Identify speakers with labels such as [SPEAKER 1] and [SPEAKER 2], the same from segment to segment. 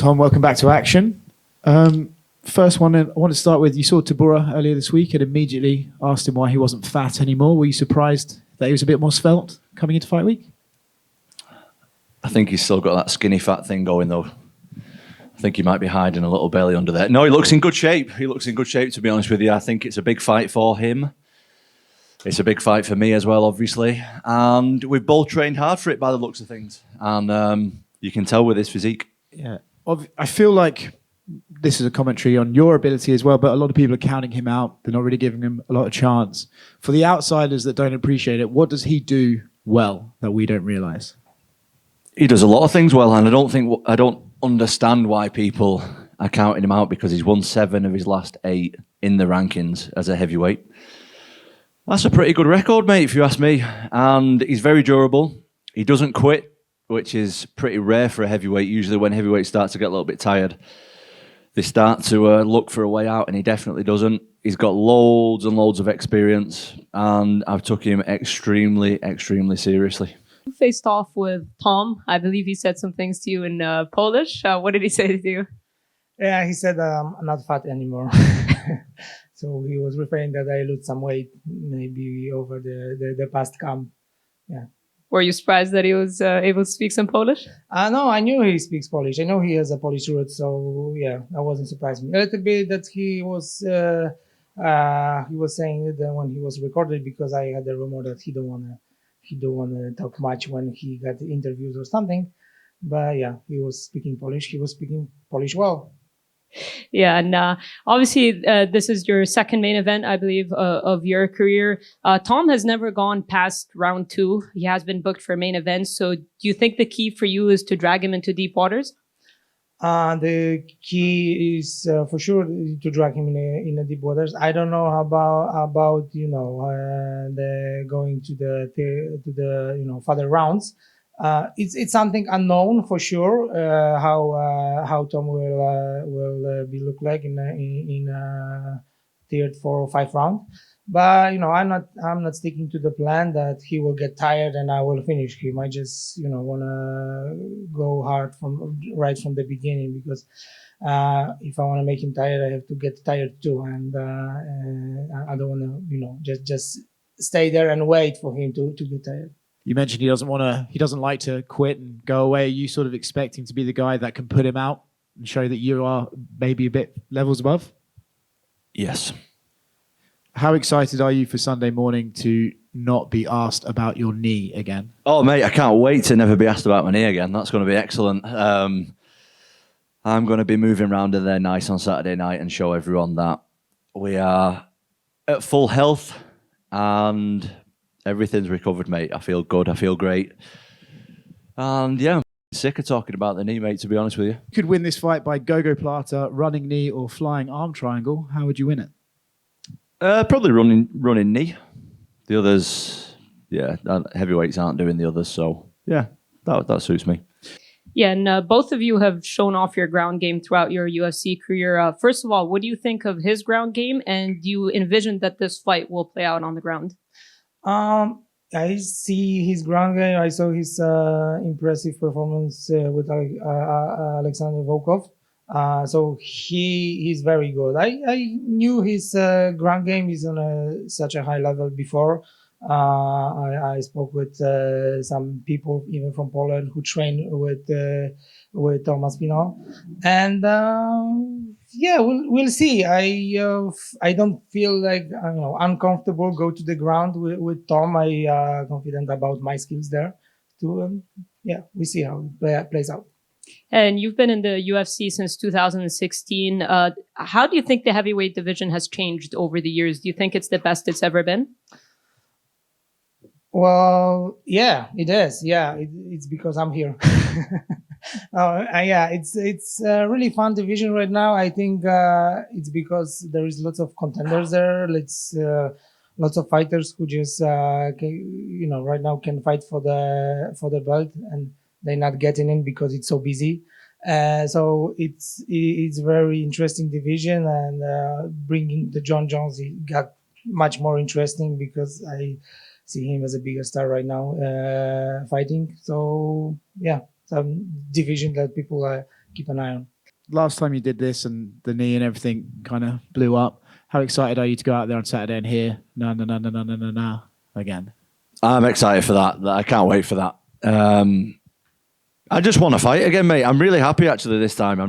[SPEAKER 1] Tom, welcome back to action. First one, I want to start with, you saw Tybura earlier this week and immediately asked him why he wasn't fat anymore. Were you surprised that he was a bit more svelte coming into fight week?
[SPEAKER 2] I think he's still got that skinny fat thing going though. I think he might be hiding a little belly under there. No, he looks in good shape. He looks in good shape, to be honest with you. I think it's a big fight for him. It's a big fight for me as well, obviously. And we've both trained hard for it by the looks of things. And you can tell with his physique.
[SPEAKER 1] Yeah. I feel like this is a commentary on your ability as well, but a lot of people are counting him out. They're not really giving him a lot of chance. For the outsiders that don't appreciate it, what does he do well that we don't realise?
[SPEAKER 2] He does a lot of things well, and I don't understand why people are counting him out, because he's won 7 of his last 8 in the rankings as a heavyweight. That's a pretty good record, mate, if you ask me. And he's very durable. He doesn't quit, which is pretty rare for a heavyweight. Usually when heavyweights start to get a little bit tired, they start to look for a way out, and he definitely doesn't. He's got loads and loads of experience, and I've took him extremely, extremely seriously.
[SPEAKER 3] You faced off with Tom. I believe he said some things to you in Polish. What did he say to you?
[SPEAKER 4] Yeah, he said I'm not fat anymore. So he was referring that I lost some weight maybe over the past camp. Yeah.
[SPEAKER 3] Were you surprised that he was able to speak some Polish?
[SPEAKER 4] No, I knew he speaks Polish. I know he has a Polish root, so yeah, that wasn't surprising. A little bit that he was saying that when he was recorded, because I had a rumor that he don't wanna talk much when he got interviews or something. But yeah, he was speaking Polish. He was speaking Polish well.
[SPEAKER 3] Yeah, and obviously this is your second main event, I believe, of your career. Tom has never gone past round 2. He has been booked for main events. So do you think the key for you is to drag him into deep waters?
[SPEAKER 4] The key is for sure to drag him in the deep waters. I don't know about the going to the further rounds. It's something unknown for sure. How Tom will be look like in third, 4 or 5 round. But I'm not sticking to the plan that he will get tired and I will finish him. I just wanna go hard right from the beginning, because if I wanna make him tired, I have to get tired too, and I don't wanna just stay there and wait for him to get tired.
[SPEAKER 1] You mentioned he doesn't like to quit and go away. Are you sort of expecting to be the guy that can put him out and show that you are maybe a bit levels above?
[SPEAKER 2] Yes.
[SPEAKER 1] How excited are you for Sunday morning to not be asked about your knee again?
[SPEAKER 2] Oh, mate, I can't wait to never be asked about my knee again. That's going to be excellent. I'm going to be moving around in there nice on Saturday night and show everyone that we are at full health and everything's recovered, mate. I feel good. I feel great. And yeah, I'm sick of talking about the knee, mate, to be honest with you.
[SPEAKER 1] You could win this fight by go-go plata, running knee, or flying arm triangle. How would you win it?
[SPEAKER 2] Probably running knee. The others, yeah, heavyweights aren't doing the others, so yeah, that suits me.
[SPEAKER 3] Yeah, and both of you have shown off your ground game throughout your UFC career. First of all, what do you think of his ground game, and do you envision that this fight will play out on the ground?
[SPEAKER 4] I see his ground game. I saw his impressive performance with Alexander Volkov. So he's very good. I knew his ground game is on such a high level before. I spoke with some people even from Poland who train with Aspinall, and yeah, we'll see. I don't feel like uncomfortable go to the ground with Tom. I confident about my skills there too. Yeah, we see how it plays out.
[SPEAKER 3] And you've been in the UFC since 2016. How do you think the heavyweight division has changed over the years? Do you think it's the best it's ever been?
[SPEAKER 4] Well, yeah, it is. Yeah, it's because I'm here. Yeah, it's a really fun division right now. I think it's because there is lots of contenders there. Lots of fighters who just right now can fight for the belt, and they're not getting in because it's so busy. So it's very interesting division, and bringing the John Jones, it got much more interesting because I see him as a bigger star right now fighting. So yeah, some division that people keep an eye on.
[SPEAKER 1] Last time you did this and the knee and everything kind of blew up, how excited are you to go out there on Saturday and hear no again?
[SPEAKER 2] I'm excited for that. I can't wait for that. I just want to fight again, mate. I'm really happy actually this time.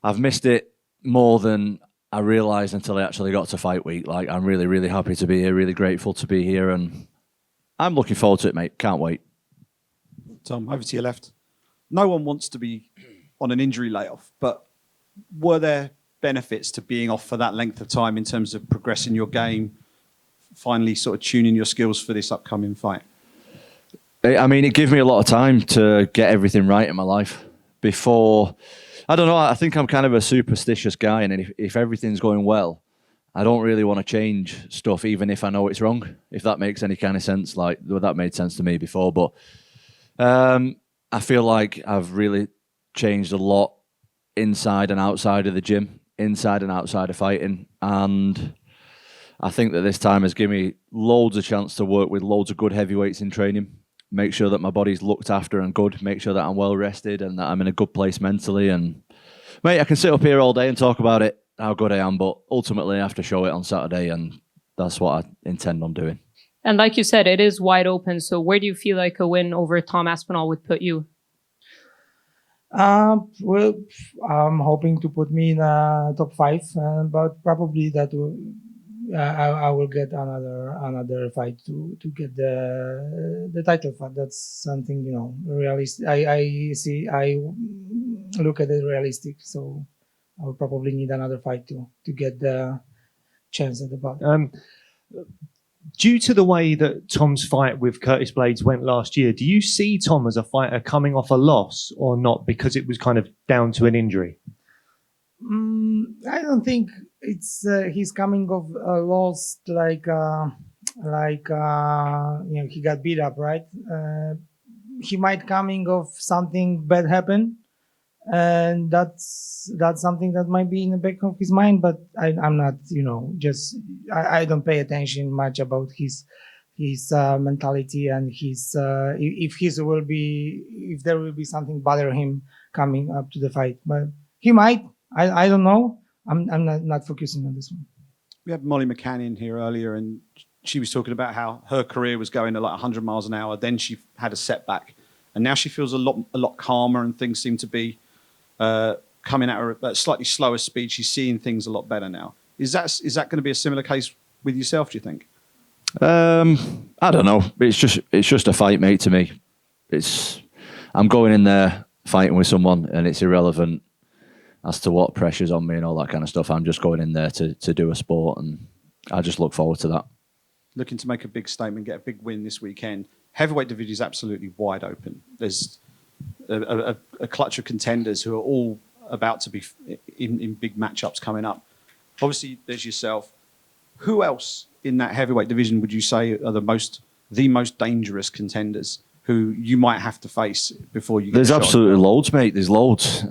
[SPEAKER 2] I've missed it more than I realised until I actually got to fight week. Like, I'm really, really happy to be here, really grateful to be here, and I'm looking forward to it, mate. Can't wait.
[SPEAKER 5] Tom, over to your left. No one wants to be on an injury layoff, but were there benefits to being off for that length of time in terms of progressing your game, finally sort of tuning your skills for this upcoming fight?
[SPEAKER 2] I mean, it gave me a lot of time to get everything right in my life. Before, I don't know, I think I'm kind of a superstitious guy, and if everything's going well, I don't really want to change stuff, even if I know it's wrong, if that makes any kind of sense. Like, well, that made sense to me before, but I feel like I've really changed a lot inside and outside of the gym, inside and outside of fighting, and I think that this time has given me loads of chance to work with loads of good heavyweights in training, make sure that my body's looked after and good, make sure that I'm well rested and that I'm in a good place mentally. And mate, I can sit up here all day and talk about it, how good I am, but ultimately I have to show it on Saturday, and that's what I intend on doing.
[SPEAKER 3] And like you said, it is wide open. So where do you feel like a win over Tom Aspinall would put you?
[SPEAKER 4] Well, I'm hoping to put me in top 5, but probably that will, I will get another fight to get the title fight. That's something, you know, realistic. I look at it realistic, so I will probably need another fight to get the chance at the bottom.
[SPEAKER 6] Due to the way that Tom's fight with Curtis Blades went last year, do you see Tom as a fighter coming off a loss or not, because it was kind of down to an injury?
[SPEAKER 4] I don't think it's he's coming off a loss like you know, he got beat up, right? He might coming off something bad happen, and that's something that might be in the back of his mind. But I'm not, you know, just I don't pay attention much about his mentality and his if there will be something bother him coming up to the fight. But he might. I don't know. I'm not focusing on this one.
[SPEAKER 5] We had Molly McCann in here earlier, and she was talking about how her career was going at like 100 miles an hour. Then she had a setback, and now she feels a lot calmer, and things seem to be coming at her at a slightly slower speed. She's seeing things a lot better now. Is that going to be a similar case with yourself, do you think?
[SPEAKER 2] I don't know. It's just a fight, mate, to me. I'm going in there fighting with someone, and it's irrelevant as to what pressure's on me and all that kind of stuff. I'm just going in there to do a sport, and I just look forward to that.
[SPEAKER 5] Looking to make a big statement, get a big win this weekend. Heavyweight division is absolutely wide open. There's a clutch of contenders who are all about to be in big matchups coming up. Obviously, there's yourself. Who else in that heavyweight division would you say are the most dangerous contenders who you might have to face before you get
[SPEAKER 2] There's
[SPEAKER 5] shot?
[SPEAKER 2] absolutely loads, mate. There's loads.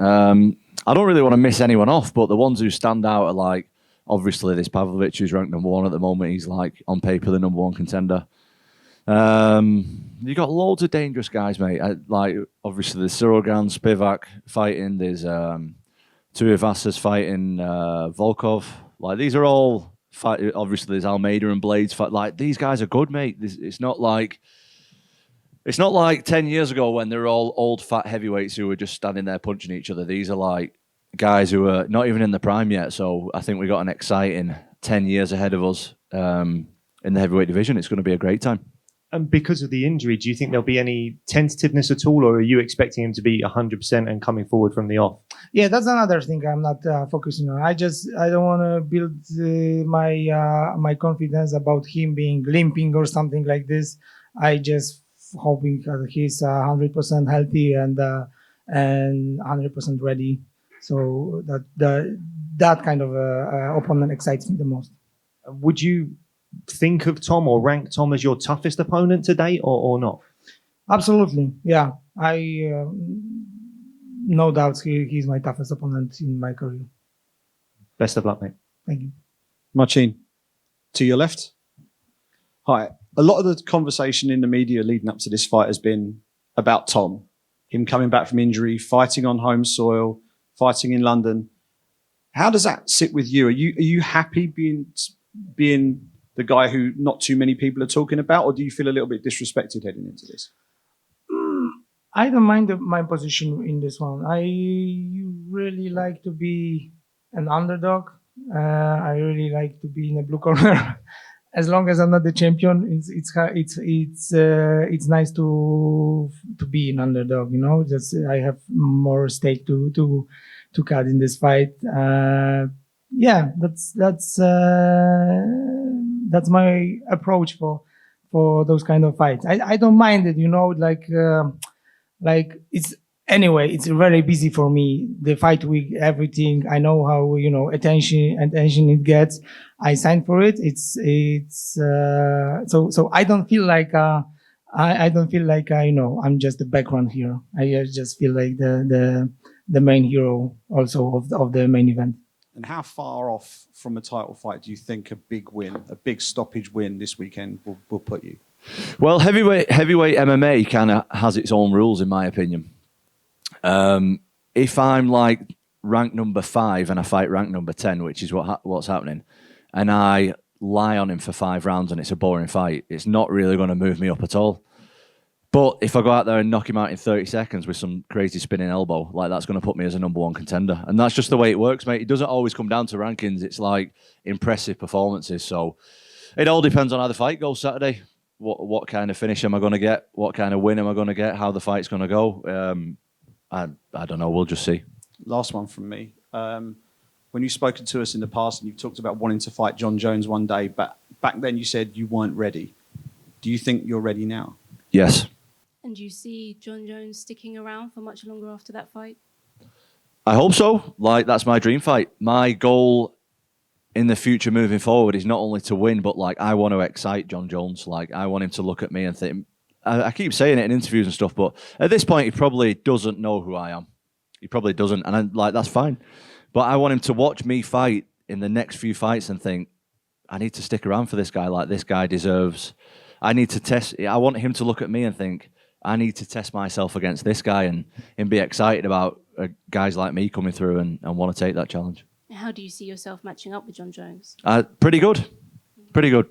[SPEAKER 2] I don't really want to miss anyone off, but the ones who stand out are like, obviously, this Pavlovich, who's ranked number 1 at the moment. He's like, on paper, the number 1 contender. You got loads of dangerous guys, mate. Like, obviously, there's Sirogan, Spivak fighting. There's Tuivasas fighting Volkov. Like, these are all fight. Obviously, there's Almeida and Blades fight. Like, these guys are good, mate. It's not like 10 years ago when they were all old, fat heavyweights who were just standing there punching each other. These are like guys who are not even in the prime yet. So I think we got an exciting 10 years ahead of us in the heavyweight division. It's going to be a great time.
[SPEAKER 6] And because of the injury, do you think there'll be any tentativeness at all, or are you expecting him to be 100% and coming forward from the off?
[SPEAKER 4] Yeah, that's another thing I'm not focusing on. I don't want to build my confidence about him being limping or something like this. I just hoping that he's 100% healthy and 100% ready. So that kind of opponent excites me the most.
[SPEAKER 6] Would you think of Tom or rank Tom as your toughest opponent to date, or not?
[SPEAKER 4] Absolutely, yeah. I no doubts he's my toughest opponent in my career.
[SPEAKER 6] Best of luck, mate.
[SPEAKER 4] Thank you.
[SPEAKER 5] Marcin, to your left. Hi. A lot of the conversation in the media leading up to this fight has been about Tom. him coming back from injury, fighting on home soil, fighting in London. How does that sit with you? Are you happy being the guy who not too many people are talking about, or do you feel a little bit disrespected heading into this?
[SPEAKER 4] I don't mind my position in this one. I really like to be an underdog. I really like to be in the blue corner. As long as I'm not the champion, it's nice to be an underdog. You know, just I have more stake to cut in this fight. Yeah, that's my approach for those kind of fights. I don't mind it. You know, like it's anyway, it's very busy for me. The fight week, everything. I know how attention it gets. I signed for it. So I don't feel like I don't feel like I'm just the background here. I just feel like the main hero also of the main event.
[SPEAKER 5] And how far off from a title fight do you think a big win, a big stoppage win this weekend will put you?
[SPEAKER 2] Well, heavyweight MMA kind of has its own rules, in my opinion. If I'm like rank number 5 and I fight rank number 10, which is what's happening, and I lie on him for 5 rounds and it's a boring fight, it's not really going to move me up at all. But if I go out there and knock him out in 30 seconds with some crazy spinning elbow, like that's going to put me as a number 1 contender. And that's just the way it works, mate. It doesn't always come down to rankings. It's like impressive performances. So it all depends on how the fight goes Saturday. What kind of finish am I going to get? What kind of win am I going to get? How the fight's going to go? I don't know. We'll just see.
[SPEAKER 5] Last one from me. When you've spoken to us in the past and you've talked about wanting to fight John Jones one day, but back then you said you weren't ready. Do you think you're ready now?
[SPEAKER 2] Yes.
[SPEAKER 7] And do you see John Jones sticking around for much longer after that fight?
[SPEAKER 2] I hope so. Like, that's my dream fight. My goal in the future moving forward is not only to win, but like I want to excite John Jones. Like, I want him to look at me and think, I keep saying it in interviews and stuff, but at this point he probably doesn't know who I am. He probably doesn't, and I'm like, that's fine. But I want him to watch me fight in the next few fights and think, I need to stick around for this guy. Like, this guy deserves. I need to test. I want him to look at me and think, I need to test myself against this guy and be excited about guys like me coming through and want to take that challenge.
[SPEAKER 7] How do you see yourself matching up with John Jones?
[SPEAKER 2] Pretty good. Pretty good.